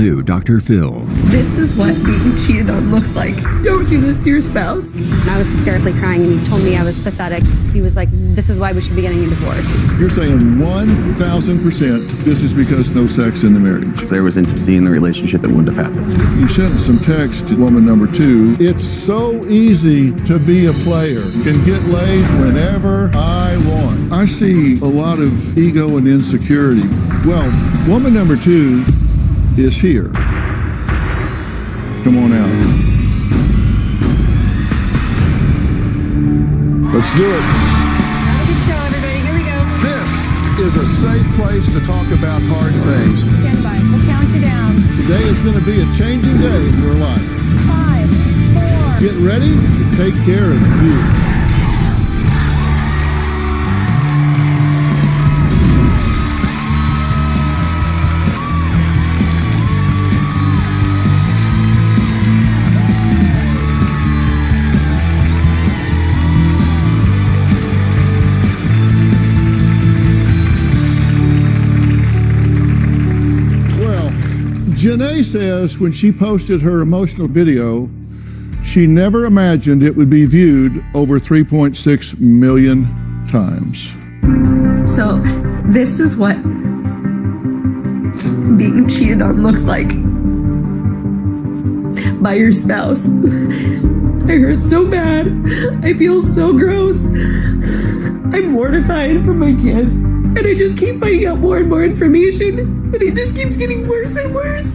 new Dr. Phil. This is what being cheated on looks like. Don't do this to your spouse. I was hysterically crying and he told me I was pathetic. He was like, this is why we should be getting a divorce. You're saying 1,000% this is because no sex in the marriage. If there was intimacy in the relationship, it wouldn't have happened. You sent some text to woman number 2. It's so easy to be a player. Can get laid whenever I want. I see a lot of ego and insecurity. Well, woman number 2 is here. Come on out. Let's do it. Have a good show, everybody. Here we go. This is a safe place to talk about hard things. Stand by. We'll count you down. Today is going to be a changing day in your life. 5, 4. Get ready to take care of you. Janae says when she posted her emotional video, she never imagined it would be viewed over 3.6 million times. So this is what being cheated on looks like by your spouse. I hurt so bad. I feel so gross. I'm mortified for my kids. And I just keep finding out more and more information. And it just keeps getting worse and worse.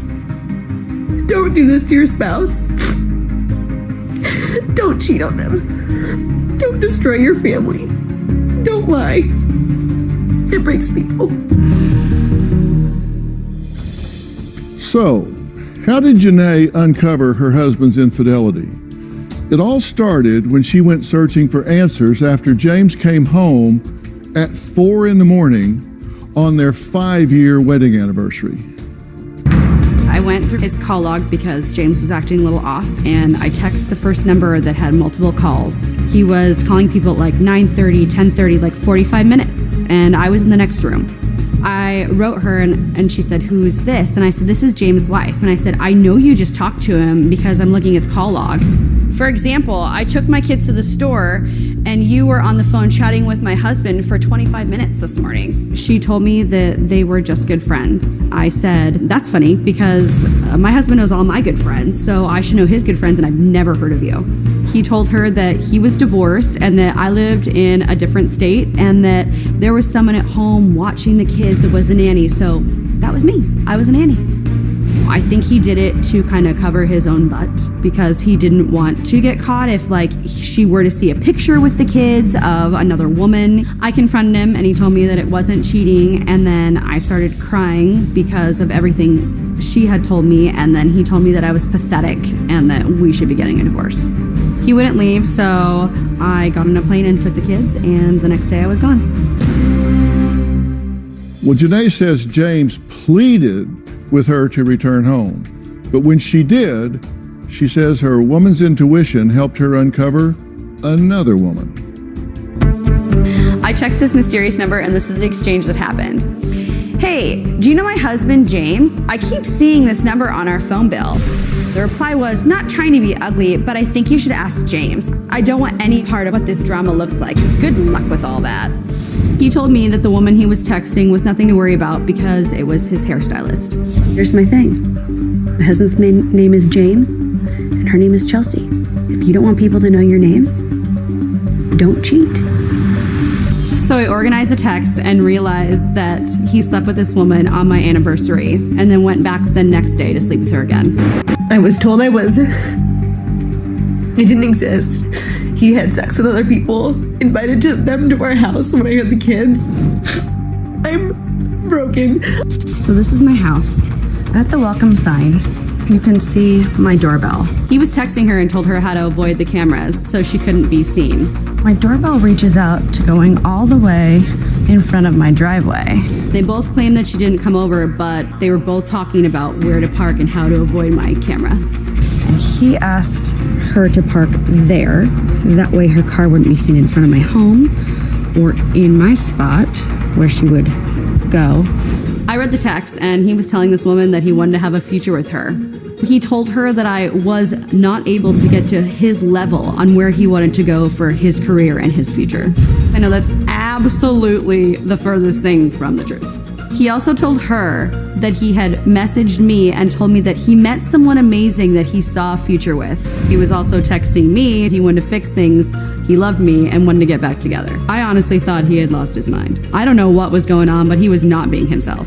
Don't do this to your spouse. Don't cheat on them. Don't destroy your family. Don't lie. It breaks people. So, how did Janae uncover her husband's infidelity? It all started when she went searching for answers after James came home at 4 in the morning on their 5-year wedding anniversary. I went through his call log because James was acting a little off, and I texted the first number that had multiple calls. He was calling people at like 9:30, 10:30, like 45 minutes, and I was in the next room. I wrote her and she said, "Who's this?" And I said, "This is James' wife." And I said, "I know you just talked to him because I'm looking at the call log." For example, I took my kids to the store and you were on the phone chatting with my husband for 25 minutes this morning. She told me that they were just good friends. I said, "That's funny because my husband knows all my good friends, so I should know his good friends, and I've never heard of you." He told her that he was divorced and that I lived in a different state and that there was someone at home watching the kids that was a nanny. So that was me. I was a nanny. I think he did it to kind of cover his own butt because he didn't want to get caught if like she were to see a picture with the kids of another woman. I confronted him and he told me that it wasn't cheating, and then I started crying because of everything she had told me, and then he told me that I was pathetic and that we should be getting a divorce. He wouldn't leave, so I got on a plane and took the kids, and the next day I was gone. Well, Janae says James pleaded with her to return home. But when she did, she says her woman's intuition helped her uncover another woman. I text this mysterious number, and this is the exchange that happened. "Hey, do you know my husband, James? I keep seeing this number on our phone bill." The reply was, "Not trying to be ugly, but I think you should ask James. I don't want any part of what this drama looks like. Good luck with all that." He told me that the woman he was texting was nothing to worry about because it was his hairstylist. Here's my thing. My husband's name is James, and her name is Chelsea. If you don't want people to know your names, don't cheat. So I organized the text and realized that he slept with this woman on my anniversary and then went back the next day to sleep with her again. I was told I didn't exist. He had sex with other people, invited them to our house when I had the kids. I'm broken. So this is my house. At the welcome sign, you can see my doorbell. He was texting her and told her how to avoid the cameras so she couldn't be seen. My doorbell reaches out to going all the way in front of my driveway. They both claimed that she didn't come over, but they were both talking about where to park and how to avoid my camera. And he asked her to park there. That way her car wouldn't be seen in front of my home or in my spot where she would go. I read the text, and he was telling this woman that he wanted to have a future with her. He told her that I was not able to get to his level on where he wanted to go for his career and his future. I know that's absolutely the furthest thing from the truth. He also told her that he had messaged me and told me that he met someone amazing that he saw a future with. He was also texting me and he wanted to fix things. He loved me and wanted to get back together. I honestly thought he had lost his mind. I don't know what was going on, but he was not being himself.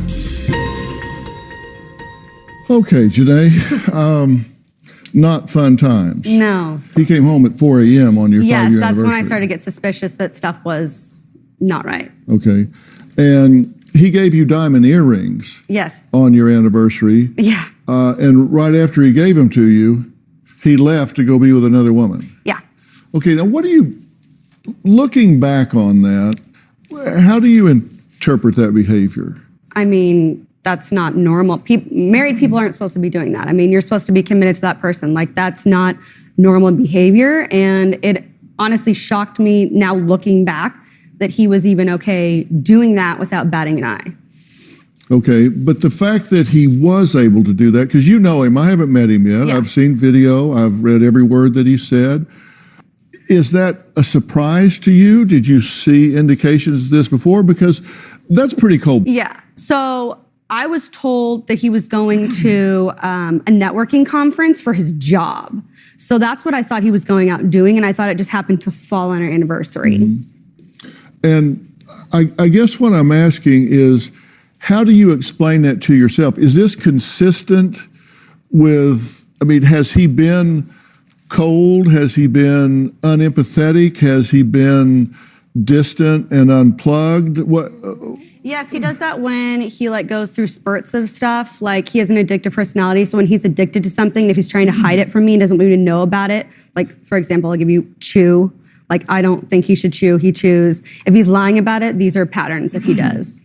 Okay, Janae, not fun times. No. He came home at 4 a.m. on your 5-year Yes, anniversary. that's when I started to get suspicious that stuff was not right. Okay. And he gave you diamond earrings Yes. on your anniversary. Yeah. And right after he gave them to you, he left to go be with another woman. Yeah. Okay, now what do you, looking back on that, how do you interpret that behavior? I mean, that's not normal. Married people aren't supposed to be doing that. I mean, you're supposed to be committed to that person. Like, that's not normal behavior. And it honestly shocked me now looking back that he was even okay doing that without batting an eye. Okay, but the fact that he was able to do that, because you know him, I haven't met him yet. Yeah. I've seen video, I've read every word that he said. Is that a surprise to you? Did you see indications of this before? Because that's pretty cold. Yeah. So I was told that he was going to a networking conference for his job. So that's what I thought he was going out and doing, and I thought it just happened to fall on our anniversary. Mm-hmm. And I guess what I'm asking is, how do you explain that to yourself? Is this consistent with, I mean, has he been cold? Has he been unempathetic? Has he been distant and unplugged? What? Yes, he does that when he goes through spurts of stuff. Like, he has an addictive personality, so when he's addicted to something, if he's trying to hide it from me and doesn't want me to know about it, like, for example, I'll give you chew. Like, I don't think he should chew, he chews. If he's lying about it, these are patterns that he does.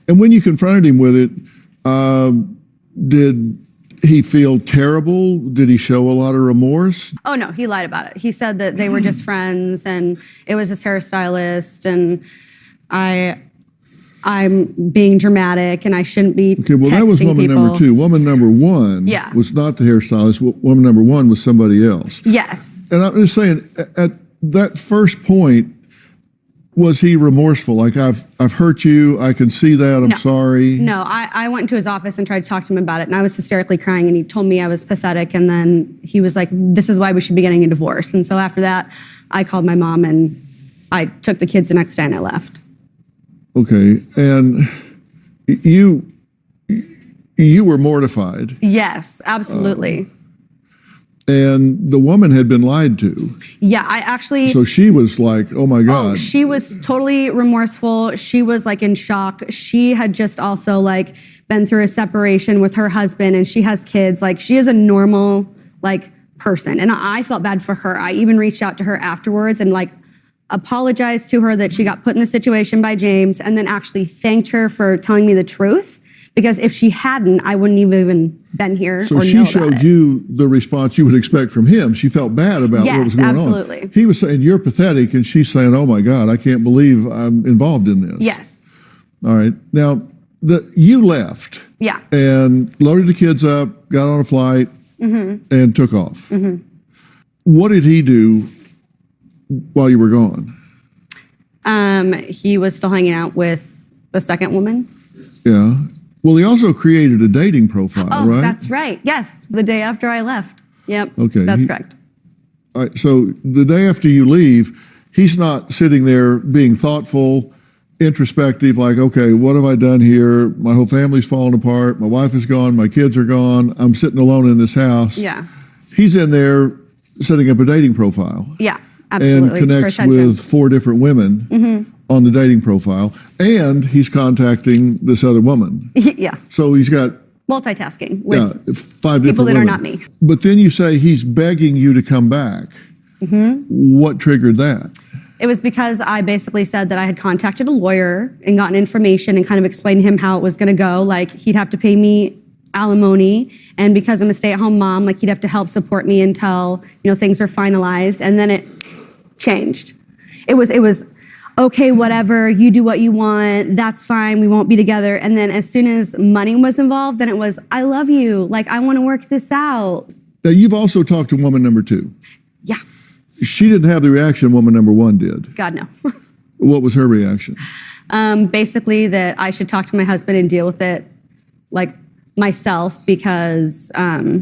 And when you confronted him with it, did he feel terrible? Did he show a lot of remorse? Oh no, he lied about it. He said that they were just friends and it was his hairstylist and I'm being dramatic and I shouldn't be Okay, well, that was texting woman people. number two. Woman number one Yeah. was not the hairstylist. Woman number one was somebody else. Yes. And I'm just saying, at that first point, was he remorseful? Like, I've hurt you. I can see that. I'm No. sorry. No, I went into his office and tried to talk to him about it and I was hysterically crying and he told me I was pathetic and then he was like, this is why we should be getting a divorce. And so after that, I called my mom and I took the kids the next day and I left. Okay, and you were mortified, Yes, absolutely. and the woman had been lied to. Yeah, I actually... So she was like, oh my Oh, God. she was totally remorseful. She was in shock. She had just also been through a separation with her husband and she has kids. She is a normal person. And I felt bad for her. I even reached out to her afterwards and apologized to her that she got put in the situation by James and then actually thanked her for telling me the truth. Because if she hadn't, I wouldn't have even been here So or she know about showed it. you the response you would expect from him. She felt bad about what was going absolutely. on. He was saying, you're pathetic, and she's saying, oh my God, I can't believe I'm involved in this. Yes. All right. Now, you left Yeah. and loaded the kids up, got on a flight, and took off. What did he do while you were gone? He was still hanging out with the second woman. Yeah. Well, he also created a dating profile, Oh, right? that's right. Yes, the day after I left. Yep. Okay, That's correct. All right, so the day after you leave, he's not sitting there being thoughtful, introspective, like, okay, what have I done here? My whole family's fallen apart. My wife is gone. My kids are gone. I'm sitting alone in this house. Yeah. He's in there setting up a dating profile. Yeah, absolutely. And connects For attention. with 4 different women on the dating profile. And he's contacting this other woman. Yeah. So he's got Multitasking with 5 different people that women. are not me. But then you say he's begging you to come back. What triggered that? It was because I basically said that I had contacted a lawyer and gotten information and kind of explained to him how it was going to go. He'd have to pay me alimony, and because I'm a stay-at-home mom, he'd have to help support me until things were finalized. And then it changed. It was. okay, whatever, you do what you want, that's fine, we won't be together. And then as soon as money was involved, then it was, I love you, like I want to work this out. Now, you've also talked to woman number 2. Yeah, She didn't have the reaction woman number 1 did. God no. What was her reaction? Basically that I should talk to my husband and deal with it like myself because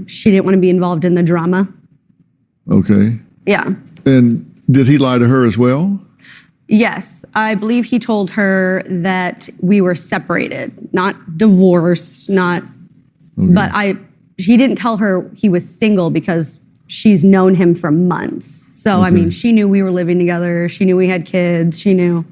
she didn't want to be involved in the drama. Okay. Yeah. And did he lie to her as well? Yes, I believe he told her that we were separated, not divorced, not. But he didn't tell her he was single because she's known him for months. So I mean, she knew we were living together. She knew we had kids. She knew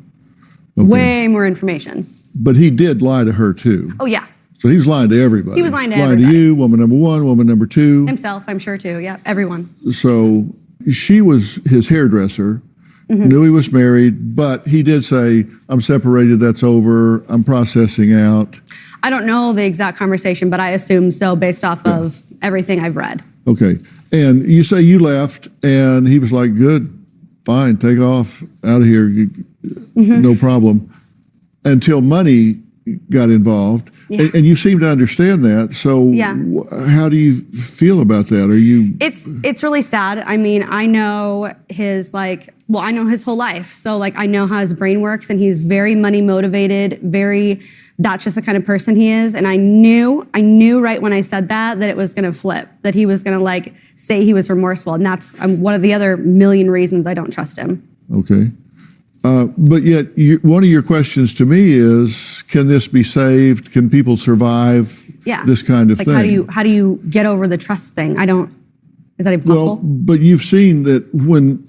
way more information. But he did lie to her too. Oh yeah, So he was lying to everybody. He was lying to Lying everybody. to you, woman number 1, woman number 2. himself, I'm sure too. Yeah, everyone. So she was his hairdresser, knew he was married, but he did say, I'm separated, that's over, I'm processing out. I don't know the exact conversation, but I assume so based off of everything I've read. Okay. And you say you left, and he was like, good, fine, take off, out of here, no problem. Until money got involved. Yeah. And you seem to understand that. So Yeah. How do you feel about that? Are you... It's really sad. I mean, I know I know his whole life. So I know how his brain works, and he's very money motivated, that's just the kind of person he is. And I knew right when I said that it was going to flip, that he was going to say he was remorseful. And that's one of the other million reasons I don't trust him. Okay. But yet, one of your questions to me is, can this be saved? Can people survive this kind of thing? How do you get over the trust thing? Is that Well, impossible? but you've seen that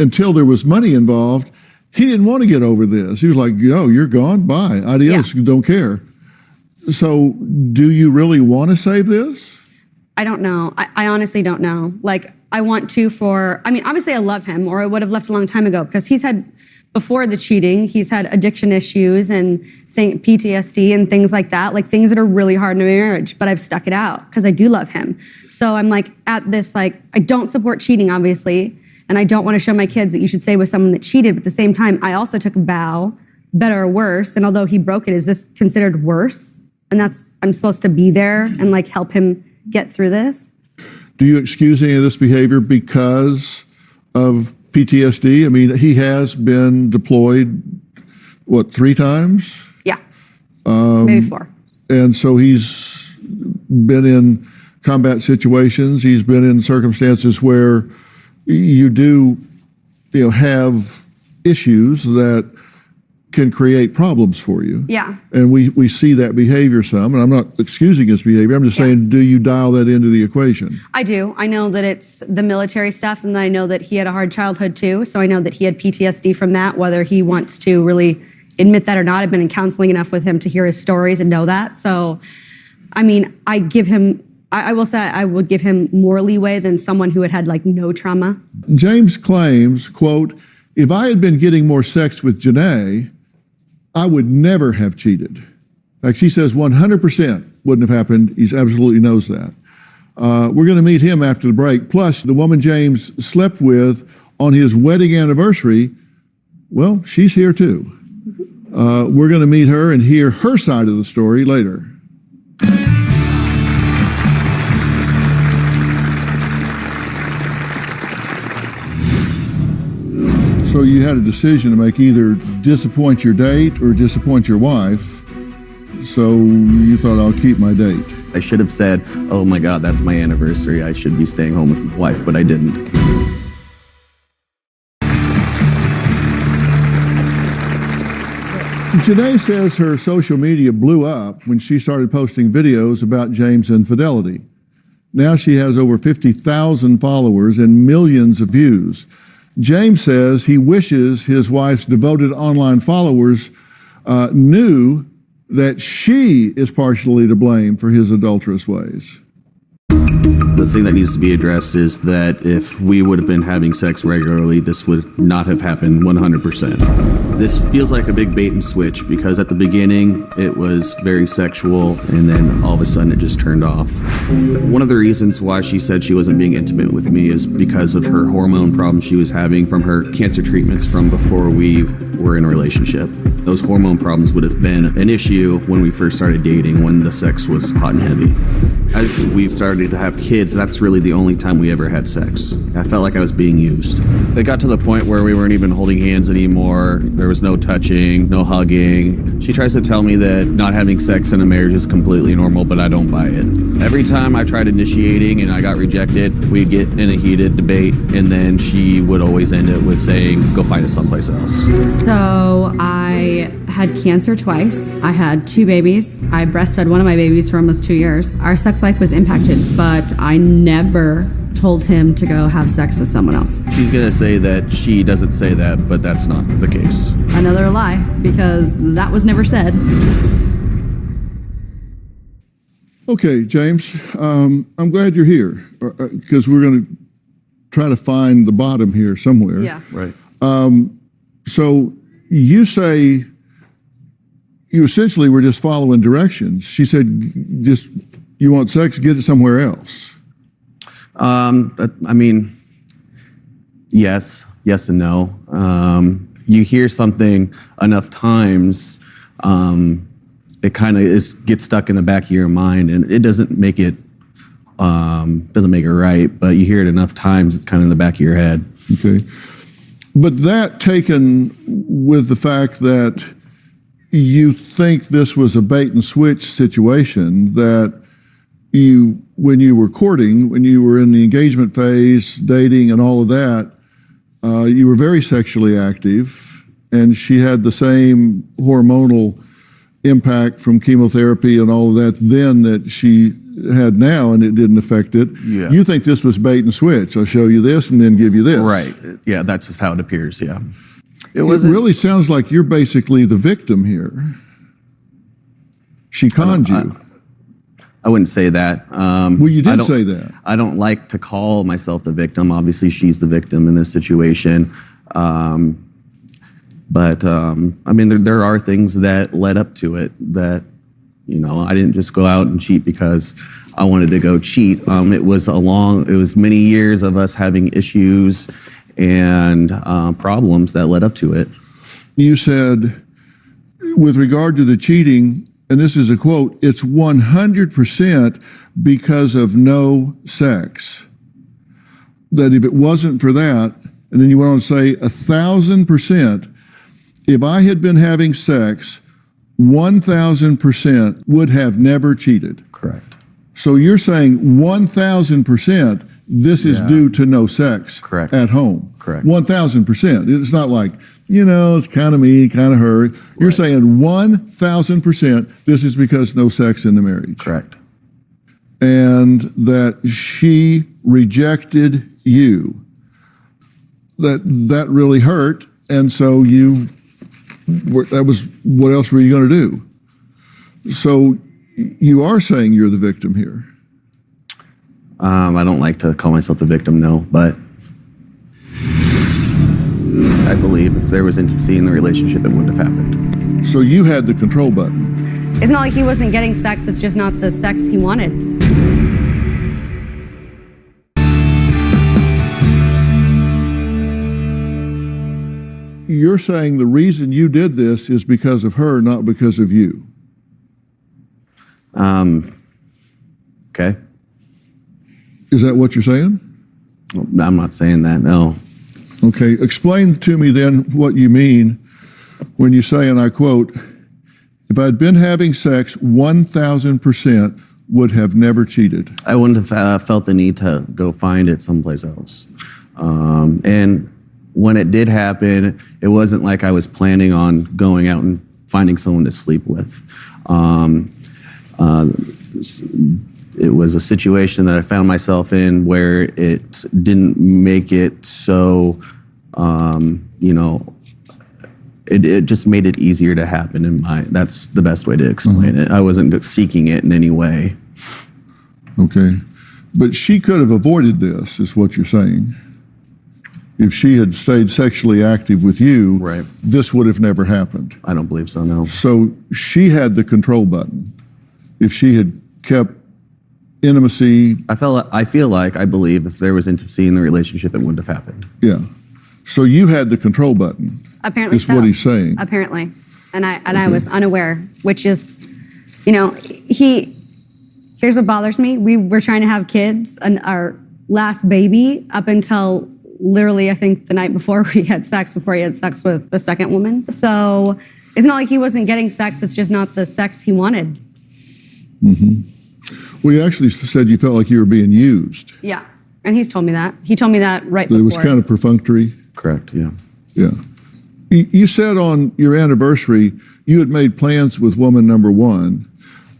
until there was money involved, he didn't want to get over this. He was like, "Yo, you're gone. Bye. Adios. Don't care." So, do you really want to save this? I don't know. I honestly don't know. I want to obviously I love him, or I would have left a long time ago, because before the cheating, he's had addiction issues and PTSD and things like that, things that are really hard in a marriage, but I've stuck it out because I do love him. So I'm at this, I don't support cheating, obviously, and I don't want to show my kids that you should stay with someone that cheated, but at the same time, I also took a vow, better or worse, and although he broke it, is this considered worse? And I'm supposed to be there and help him get through this? Do you excuse any of this behavior because of PTSD? I mean, he has been deployed, 3 times? Yeah, maybe 4. And so he's been in combat situations. He's been in circumstances where you do, have issues that can create problems for you. Yeah. And we see that behavior some, and I'm not excusing his behavior. I'm just saying, do you dial that into the equation? I do. I know that it's the military stuff, and I know that he had a hard childhood too. So I know that he had PTSD from that, whether he wants to really admit that or not. I've been in counseling enough with him to hear his stories and know that. So, I mean, I will say I would give him more leeway than someone who had no trauma. James claims, quote, if I had been getting more sex with Janae, I would never have cheated. She says 100% wouldn't have happened. He absolutely knows that. We're going to meet him after the break. Plus, the woman James slept with on his wedding anniversary, well, she's here too. We're going to meet her and hear her side of the story later. So you had a decision to make, either disappoint your date or disappoint your wife. So you thought, I'll keep my date. I should have said, oh my God, that's my anniversary. I should be staying home with my wife, but I didn't. Janae says her social media blew up when she started posting videos about James' infidelity. Now she has over 50,000 followers and millions of views. James says he wishes his wife's devoted online followers knew that she is partially to blame for his adulterous ways. The thing that needs to be addressed is that if we would have been having sex regularly, this would not have happened 100%. This feels like a big bait and switch because at the beginning it was very sexual and then all of a sudden it just turned off. One of the reasons why she said she wasn't being intimate with me is because of her hormone problems she was having from her cancer treatments from before we were in a relationship. Those hormone problems would have been an issue when we first started dating, when the sex was hot and heavy. As we started to have kids, that's really the only time we ever had sex. I felt like I was being used. It got to the point where we weren't even holding hands anymore. There was no touching, no hugging. She tries to tell me that not having sex in a marriage is completely normal, but I don't buy it. Every time I tried initiating and I got rejected, we'd get in a heated debate, and then she would always end it with saying, go find us someplace else. So I had cancer twice. I had 2 babies. I breastfed one of my babies for almost 2 years. Our sex life was impacted, but I never told him to go have sex with someone else. She's gonna say that she doesn't say that, but that's not the case. Another lie, because that was never said. Okay, James, I'm glad you're here because we're going to try to find the bottom here somewhere. Yeah. Right. So you say you essentially were just following directions. She said, just you want sex, get it somewhere else. I mean, yes and no. You hear something enough times, it kind of gets stuck in the back of your mind, and it doesn't make it right. But you hear it enough times, it's kind of in the back of your head. Okay, but that taken with the fact that you think this was a bait and switch situation, that you, when you were courting, when you were in the engagement phase, dating and all of that, you were very sexually active, and she had the same hormonal impact from chemotherapy and all of that then that she had now, and it didn't affect it. Yeah. You think this was bait and switch. I'll show you this and then give you this. Right. Yeah, that's just how it appears. Yeah. It It really sounds like you're basically the victim here. She conned you. I wouldn't say that. Well, you did say that. I don't like to call myself the victim. Obviously, she's the victim in this situation. But I mean, there are things that led up to it that, you know, I didn't just go out and cheat because I wanted to go cheat. It was many years of us having issues and problems that led up to it. You said, with regard to the cheating, and this is a quote, it's 100% because of no sex. That if it wasn't for that, and then you went on to say 1,000%, if I had been having sex, 1,000% would have never cheated. Correct. So you're saying 1,000% this is due to no sex Correct. at home. Correct. 1,000%. It's not like, you know, it's kind of me, kind of her. You're saying 1,000% this is because no sex in the marriage. Correct. And that she rejected you. That really hurt. And so that was, what else were you going to do? So you are saying you're the victim here. I don't like to call myself the victim, no, but I believe if there was intimacy in the relationship, it wouldn't have happened. So you had the control button. It's not like he wasn't getting sex, it's just not the sex he wanted. You're saying the reason you did this is because of her, not because of you. Okay. Is that what you're saying? Well, I'm not saying that, no. Okay, explain to me then what you mean when you say, and I quote, if I'd been having sex, 1,000% would have never cheated. I wouldn't have felt the need to go find it someplace else. And when it did happen, it wasn't like I was planning on going out and finding someone to sleep with. It was a situation that I found myself in where it didn't make it so, it just made it easier to happen that's the best way to explain it. I wasn't seeking it in any way. Okay. But she could have avoided this, is what you're saying. If she had stayed sexually active with you, Right. this would have never happened. I don't believe so, no. So she had the control button. If she had kept intimacy, I believe if there was intimacy in the relationship, it wouldn't have happened. yeah. So you had the control button. Apparently Is so. what he's saying. Apparently. And I was unaware, which is, here's what bothers me. We were trying to have kids, and our last baby, up until literally, I think the night before he had sex with the second woman. So it's not like he wasn't getting sex, it's just not the sex he wanted. Well, you actually said you felt like you were being used. Yeah. And he's told me that. He told me that right That before. it was kind of perfunctory. Correct, yeah. Yeah. You said on your anniversary you had made plans with woman number one,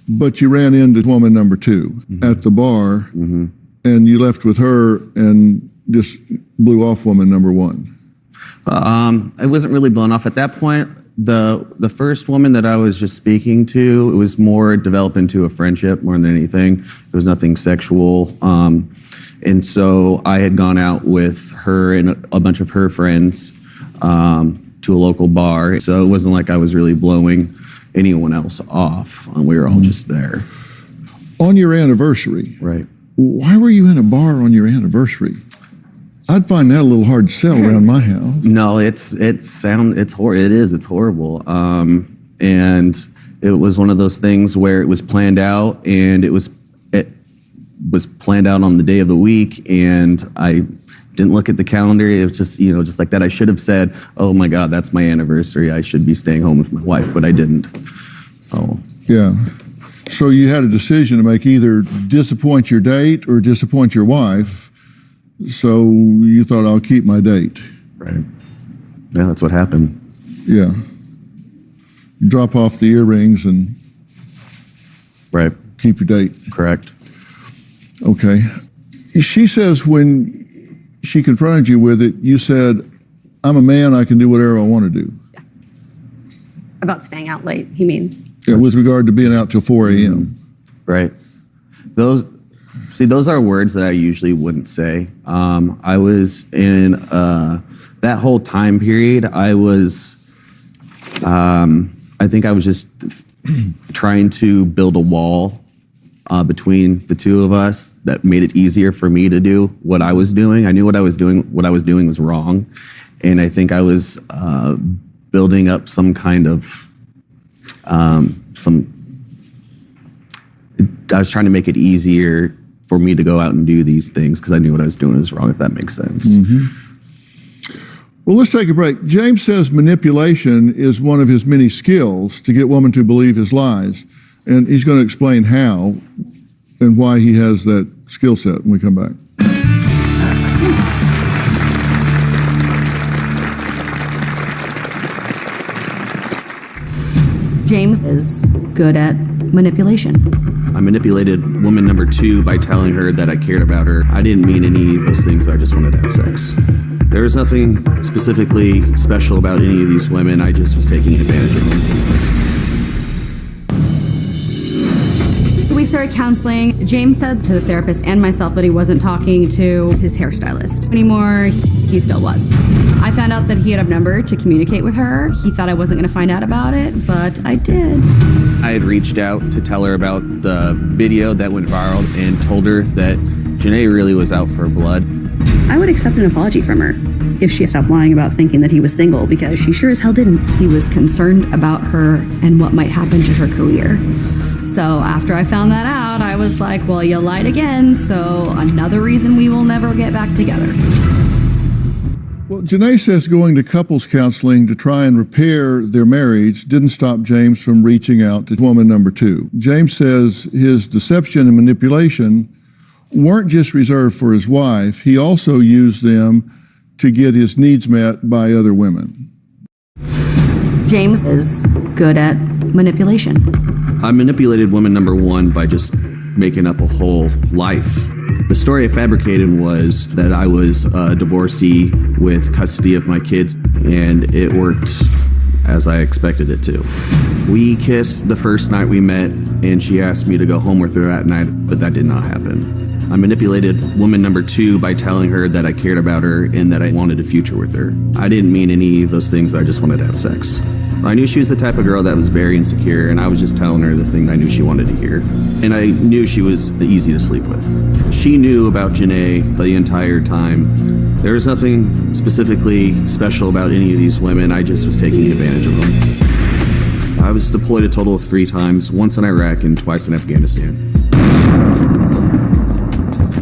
but you ran into woman number two at the bar, and you left with her and just blew off woman number one. I wasn't really blown off at that point. The first woman that I was just speaking to, it was more developed into a friendship more than anything. It was nothing sexual. And so I had gone out with her and a bunch of her friends to a local bar. So it wasn't like I was really blowing anyone else off. We were all just there. On your anniversary, Right. why were you in a bar on your anniversary? I'd find that a little hard to sell around my house. No, it's horrible. And it was one of those things where it was planned out, and it was planned out on the day of the week, and I didn't look at the calendar. It was just, just like that. I should have said, oh my God, that's my anniversary. I should be staying home with my wife, but I didn't. Oh, Yeah. So you had a decision to make, either disappoint your date or disappoint your wife. So you thought, I'll keep my date. right. Yeah, that's what happened. Yeah. Drop off the earrings and Right. keep your date. Correct. Okay. She says when she confronted you with it, you said, I'm a man, I can do whatever I want to do. About staying out late, he means. Yeah, with regard to being out till 4 a.m. Right. Those are words that I usually wouldn't say. I was in that whole time period. I think I was just trying to build a wall between the two of us that made it easier for me to do what I was doing. I knew what I was doing. What I was doing was wrong, and I think I was building up some kind of I was trying to make it easier for me to go out and do these things because I knew what I was doing was wrong, if that makes sense. Well, let's take a break. James says manipulation is one of his many skills to get women to believe his lies. And he's going to explain how and why he has that skill set when we come back. James is good at manipulation. I manipulated woman number two by telling her that I cared about her. I didn't mean any of those things. I just wanted to have sex. There was nothing specifically special about any of these women. I just was taking advantage of them. We started counseling. James said to the therapist and myself that he wasn't talking to his hairstylist anymore. He still was. I found out that he had a number to communicate with her. He thought I wasn't going to find out about it, but I did. I had reached out to tell her about the video that went viral and told her that Janae really was out for blood. I would accept an apology from her if she stopped lying about thinking that he was single, because she sure as hell didn't. He was concerned about her and what might happen to her career. So after I found that out, I was like, well, you lied again, so another reason we will never get back together. Well, Janae says going to couples counseling to try and repair their marriage didn't stop James from reaching out to woman number two. James says his deception and manipulation weren't just reserved for his wife. He also used them to get his needs met by other women. James is good at manipulation. I manipulated woman number one by just making up a whole life. The story I fabricated was that I was a divorcee with custody of my kids, and it worked as I expected it to. We kissed the first night we met, and she asked me to go home with her that night, but that did not happen. I manipulated woman number 2 by telling her that I cared about her and that I wanted a future with her. I didn't mean any of those things, that I just wanted to have sex. I knew she was the type of girl that was very insecure, and I was just telling her the thing I knew she wanted to hear. And I knew she was easy to sleep with. She knew about Janae the entire time. There was nothing specifically special about any of these women. I just was taking advantage of them. I was deployed a total of 3 times, once in Iraq and twice in Afghanistan.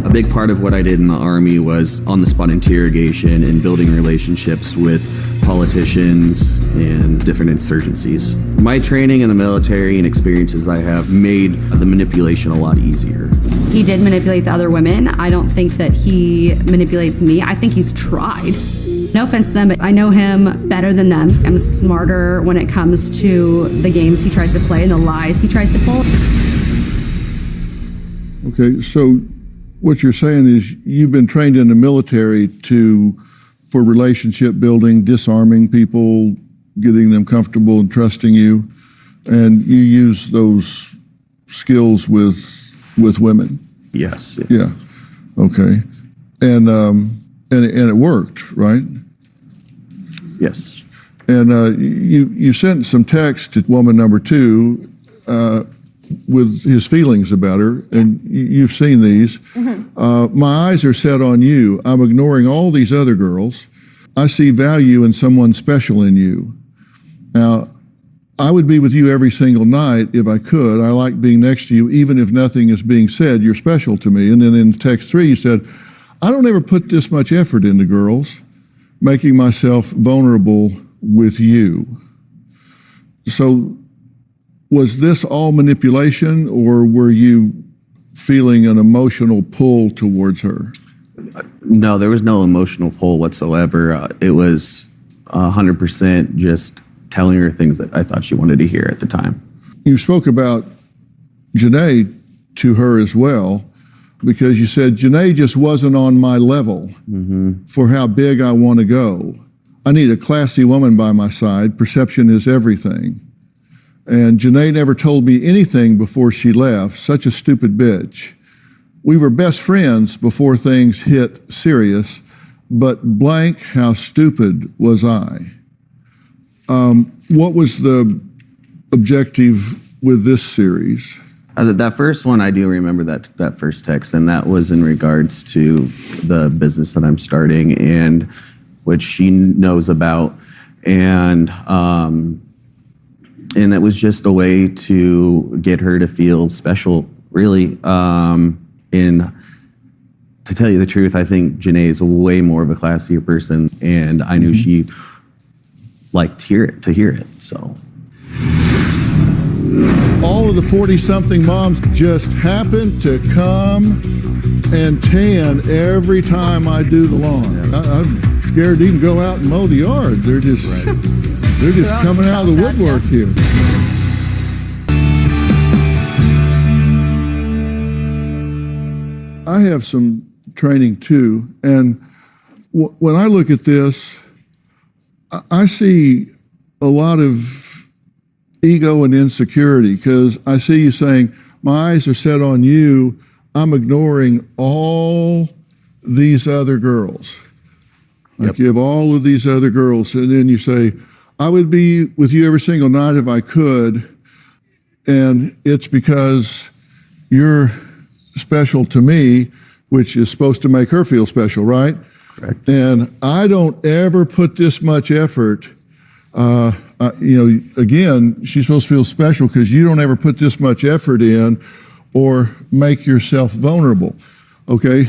A big part of what I did in the Army was on-the-spot interrogation and building relationships with politicians and different insurgencies. My training in the military and experiences I have made the manipulation a lot easier. He did manipulate the other women. I don't think that he manipulates me. I think he's tried. No offense to them, but I know him better than them. I'm smarter when it comes to the games he tries to play and the lies he tries to pull. Okay, so what you're saying is you've been trained in the military for relationship building, disarming people, getting them comfortable and trusting you, and you use those skills with women. Yes. Yeah. Okay. And it worked, right? Yes. And you sent some text to woman number 2 with his feelings about her, and you've seen these. My eyes are set on you. I'm ignoring all these other girls. I see value in someone special in you. Now, I would be with you every single night if I could. I like being next to you, even if nothing is being said. You're special to me. And then in text 3, you said, I don't ever put this much effort into girls, making myself vulnerable with you. So was this all manipulation, or were you feeling an emotional pull towards her? No, there was no emotional pull whatsoever. It was 100% just telling her things that I thought she wanted to hear at the time. You spoke about Janae to her as well, because you said Janae just wasn't on my level for how big I want to go. I need a classy woman by my side. Perception is everything. And Janae never told me anything before she left. Such a stupid bitch. We were best friends before things hit serious, but blank, how stupid was I? What was the objective with this series? That first one, I do remember that first text, and that was in regards to the business that I'm starting, and which she knows about, and that was just a way to get her to feel special, really. And to tell you the truth, I think Janae is way more of a classier person, and I knew she liked to hear it. So all of the 40-something moms just happen to come and tan every time I do the lawn. I'm scared to even go out and mow the yard. They're just coming out of the woodwork here. I have some training too, and when I look at this, I see a lot of ego and insecurity, because I see you saying, my eyes are set on you, I'm ignoring all these other girls. Like you have all of these other girls, and then you say, I would be with you every single night if I could, and it's because you're special to me, which is supposed to make her feel special, right? Correct. And I don't ever put this much effort. Again, she's supposed to feel special because you don't ever put this much effort in or make yourself vulnerable. Okay?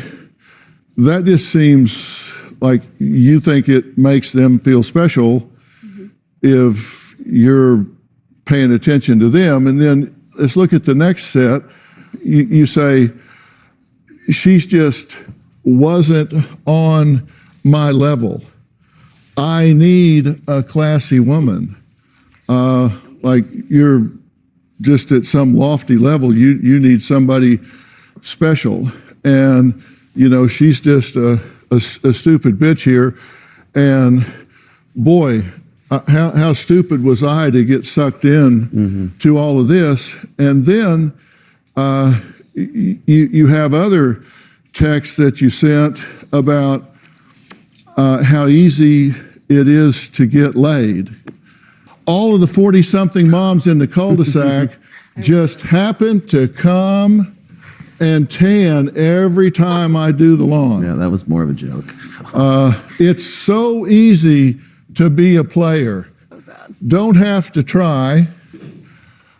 That just seems like you think it makes them feel special if you're paying attention to them. And then let's look at the next set. You say, she's just wasn't on my level. I need a classy woman. Like you're just at some lofty level. You need somebody special. And, she's just a stupid bitch here. And boy, how stupid was I to get sucked in to all of this. And then you have other text that you sent about how easy it is to get laid. All of the 40-something moms in the cul-de-sac just happen to come and tan every time I do the lawn. Yeah, that was more of a joke. So. It's so easy to be a player. Don't have to try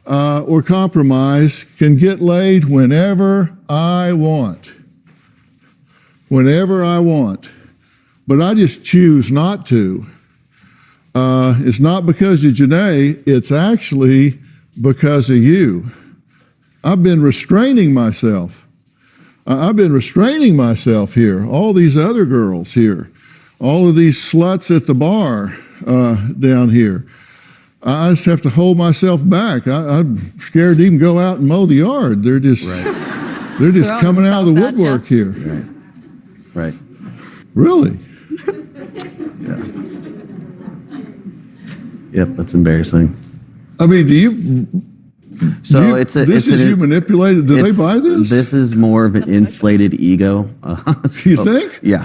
or compromise, can get laid whenever I want. Whenever I want. But I just choose not to. It's not because of Janae, it's actually because of you. I've been restraining myself. I've been restraining myself here. All these other girls here. All of these sluts at the bar down here. I just have to hold myself back. I'm scared to even go out and mow the yard. They're just, they're just coming out of the woodwork here. Right. Really? Yep, that's embarrassing. I mean, do you? So do you, it's this is you manipulated. Did they buy this? This is more of an inflated ego. You think? Yeah.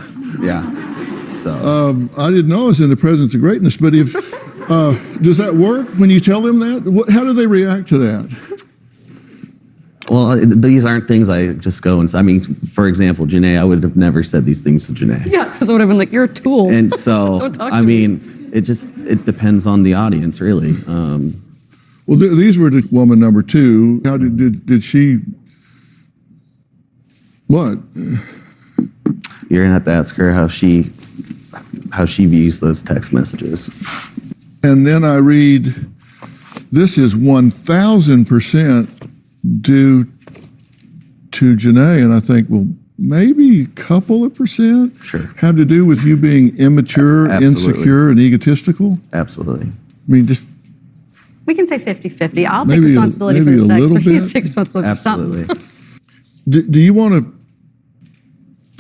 So I didn't know I was in the presence of greatness, but if does that work when you tell them that? How do they react to that? well, these aren't things I just go and. I mean, for example, Janae, I would have never said these things to Janae. Yeah, because I would have been like, you're a tool. And so, Don't talk I to me. mean, it depends on the audience, really. Well, these were the woman number two. How did she? What? You're gonna have to ask her how she views those text messages. And then I read, this is 1,000% due to Janae, and I think, well, maybe a couple of percent Sure. have to do with you being immature, Absolutely. insecure, and egotistical. Absolutely. I mean, just We can say 50-50. I'll take Maybe a- responsibility for maybe the a sex, little but he's bit. take responsibility for something. Absolutely. do you want to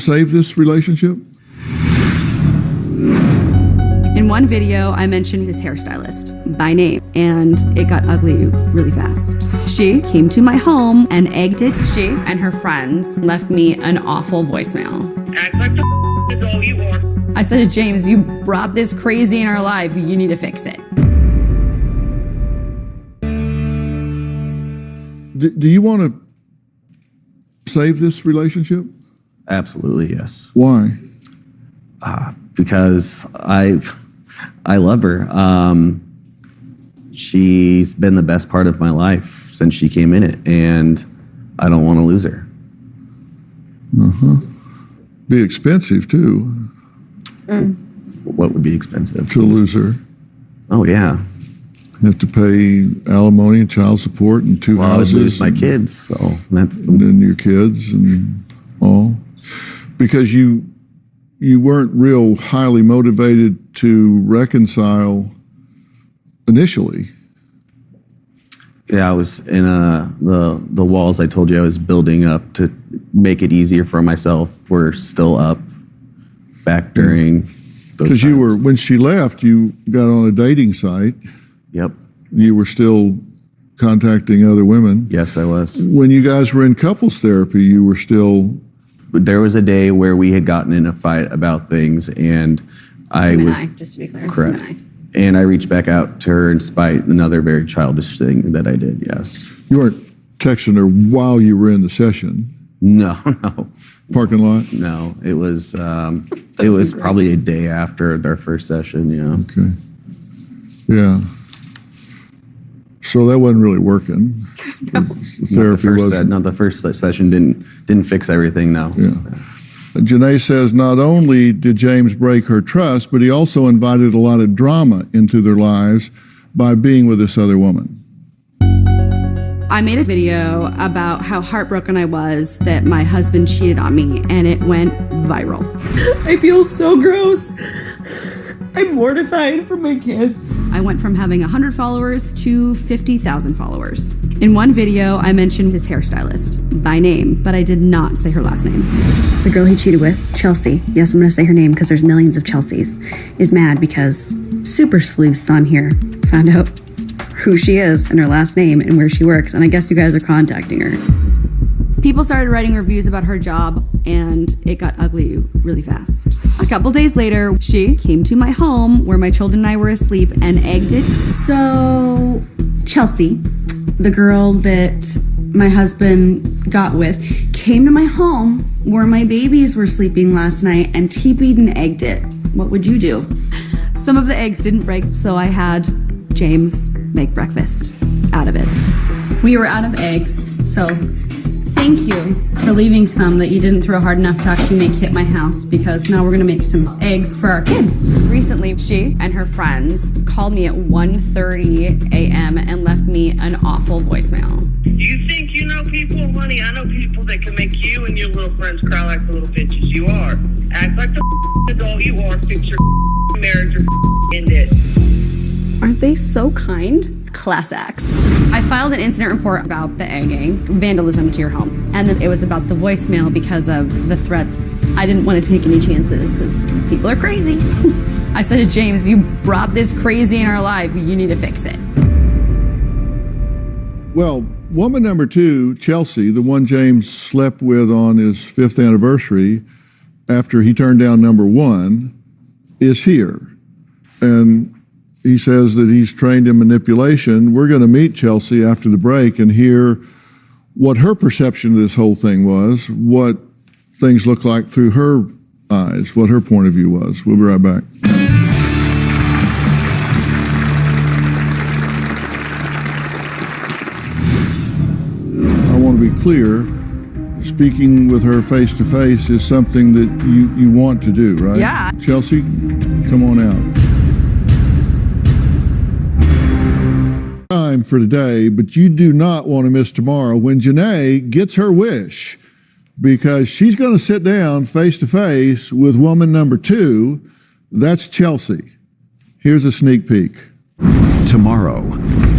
save this relationship? In one video, I mentioned his hairstylist by name, and it got ugly really fast. She came to my home and egged it. She and her friends left me an awful voicemail. Act like the is all you are. I said to James, you brought this crazy in our life. You need to fix it. Do you want to save this relationship? Absolutely, yes. Why? Because I love her. She's been the best part of my life since she came in it, and I don't want to lose her. Be expensive too What would be expensive? to lose her. Oh yeah. You have to pay alimony and child support and two Well, I would houses. lose my kids, so that's And then your kids and all. Because you weren't real highly motivated to reconcile initially. Yeah, I was in the walls I told you I was building up to make it easier for myself were still up back during those Because you times. were, when she left, you got on a dating site. Yep. You were still contacting other women. Yes, I was. When you guys were in couples therapy, you were still, But there was a day where we had gotten in a fight about things, and I was Just to be clear. correct. And I reached back out to her in spite another very childish thing that I did. Yes. you weren't texting her while you were in the session, No. parking lot? No. It was probably a day after their first session. Yeah. Okay. Yeah. So that wasn't really working. Therapy wasn't. The first session didn't fix everything. No. Yeah. Janae says not only did James break her trust, but he also invited a lot of drama into their lives by being with this other woman. I made a video about how heartbroken I was that my husband cheated on me, and it went viral. I feel so gross. I'm mortified for my kids. I went from having 100 followers to 50,000 followers. In one video, I mentioned his hairstylist by name, but I did not say her last name. The girl he cheated with, Chelsea, yes, I'm gonna say her name because there's millions of Chelseas, is mad because super sleuths on here found out who she is and her last name and where she works, and I guess you guys are contacting her. People started writing reviews about her job, and it got ugly really fast. A couple days later, she came to my home where my children and I were asleep and egged it. So, Chelsea, the girl that my husband got with, came to my home where my babies were sleeping last night and TP'd and egged it. What would you do? Some of the eggs didn't break, so I had James make breakfast out of it. We were out of eggs, so thank you for leaving some that you didn't throw hard enough to actually make hit my house, because now we're gonna make some eggs for our kids. Recently, she and her friends called me at 1:30 a.m. and left me an awful voicemail. You think you know people, honey? I know people that can make you and your little friends cry like the little bitches you are. Act like the adult you are. Fix your marriage or end it. Aren't they so kind? Class acts. I filed an incident report about the egging, vandalism to your home, and then it was about the voicemail because of the threats. I didn't want to take any chances because people are crazy. I said to James, you brought this crazy in our life. You need to fix it. Well, woman number 2, Chelsea, the one James slept with on his 5th anniversary after he turned down number 1, is here. And he says that he's trained in manipulation. We're going to meet Chelsea after the break and hear what her perception of this whole thing was, what things look like through her eyes, what her point of view was. We'll be right back. I want to be clear, speaking with her face to face is something that you want to do, right? Yeah. Chelsea, come on out. Time for today, but you do not want to miss tomorrow when Janae gets her wish, because she's going to sit down face to face with woman number 2. That's Chelsea. Here's a sneak peek. Tomorrow,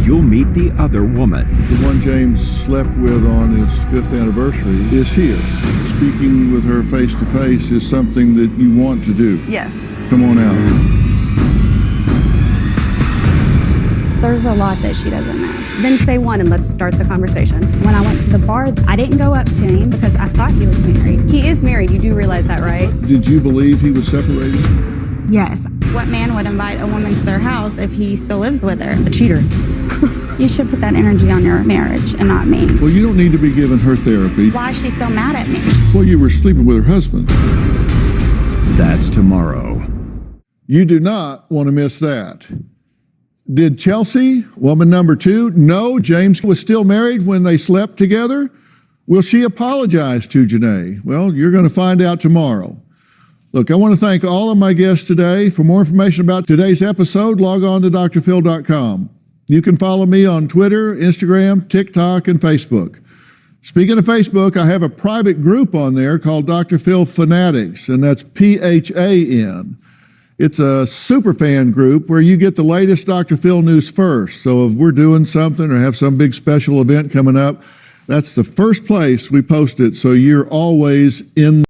you'll meet the other woman. The one James slept with on his 5th anniversary is here. Speaking with her face to face is something that you want to do. Yes. Come on out. There's a lot that she doesn't know. Then say one and let's start the conversation. When I went to the bar, I didn't go up to him because I thought he was married. He is married. You do realize that, right? Did you believe he was separated? Yes. What man would invite a woman to their house if he still lives with her? A cheater. You should put that energy on your marriage and not me. Well, you don't need to be giving her therapy. Why is she so mad at me? Well, you were sleeping with her husband. That's tomorrow. You do not want to miss that. Did Chelsea, woman number 2, know James was still married when they slept together? Will she apologize to Janae? Well, you're going to find out tomorrow. Look, I want to thank all of my guests today. For more information about today's episode, log on to drphil.com. You can follow me on Twitter, Instagram, TikTok, and Facebook. Speaking of Facebook, I have a private group on there called Dr. Phil Fanatics, and that's PHAN. It's a super fan group where you get the latest Dr. Phil news first. So if we're doing something or have some big special event coming up, that's the first place we post it, so you're always in